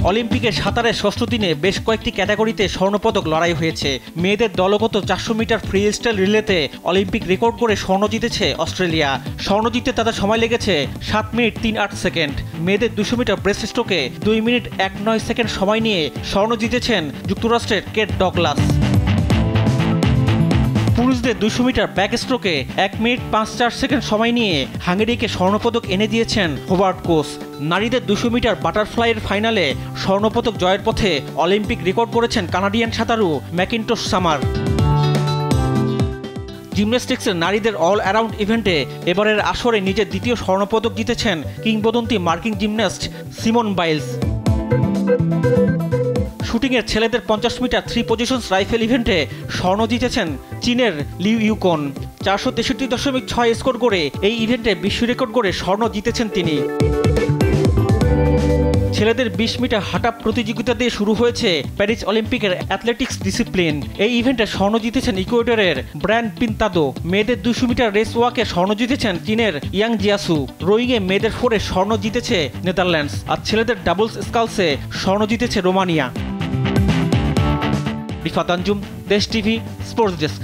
অলিম্পিকের সাঁতারের ষষ্ঠ দিনে বেশ কয়েকটি ক্যাটাগরিতে স্বর্ণপদক লড়াই হয়েছে। মেয়েদের দলগত 400 মিটার ফ্রি স্টাইল রিলেতে অলিম্পিক রেকর্ড করে স্বর্ণ জিতেছে অস্ট্রেলিয়া। স্বর্ণ জিততে তাদের সময় লেগেছে 7 মিনিট 38 সেকেন্ড। মেয়েদের 200 মিটার ব্রেস্ট স্ট্রোকে 2 মিনিট 19 সেকেন্ড সময় নিয়ে স্বর্ণ জিতেছেন যুক্তরাষ্ট্রের কেট ডগলাস। পুরুষদের 200 মিটার ব্যাক স্ট্রোকে 1 মিনিট 54 সেকেন্ড সময় নিয়ে হাঙ্গেরিকে স্বর্ণপদক এনে দিয়েছেন হোবার্ট কোস। নারীদের 200 মিটার বাটারফ্লাইয়ের ফাইনালে স্বর্ণপদক জয়ের পথে অলিম্পিক রেকর্ড করেছেন কানাডিয়ান সাঁতারু ম্যাকিন্টোশ সামার। জিমন্যাস্টিক্সের নারীদের অল অ্যারাউন্ড ইভেন্টে এবারের আসরে নিজের দ্বিতীয় স্বর্ণপদক জিতেছেন কিংবদন্তি মার্কিন জিমন্যাস্ট সিমন বাইলস। শুটিংয়ের ছেলেদের 50 মিটার 3 পজিশনস রাইফেল ইভেন্টে স্বর্ণ জিতেছেন চীনের লিউ ইউকন। 463.6 স্কোর করে এই ইভেন্টে বিশ্ব রেকর্ড করে স্বর্ণ জিতেছেন তিনি। ছেলেদের 20 মিটার হাঁটা প্রতিযোগিতা দিয়ে শুরু হয়েছে প্যারিস অলিম্পিকের অ্যাথলেটিক্স ডিসিপ্লিন। এই ইভেন্টে স্বর্ণ জিতেছেন ইকুয়েডরের ব্র্যান্ড পিন্তাদো। মেয়েদের 200 মিটার রেস ওয়াকে স্বর্ণ জিতেছেন চীনের ইয়াং জিয়াসু। রোয়িংয়ে মেয়েদের 4-এ স্বর্ণ জিতেছে নেদারল্যান্ডস। আর ছেলেদের ডাবলস স্কালসে স্বর্ণ জিতেছে রোমানিয়া। রিফাত আঞ্জুম, দেশ টিভি, স্পোর্টস ডেস্ক।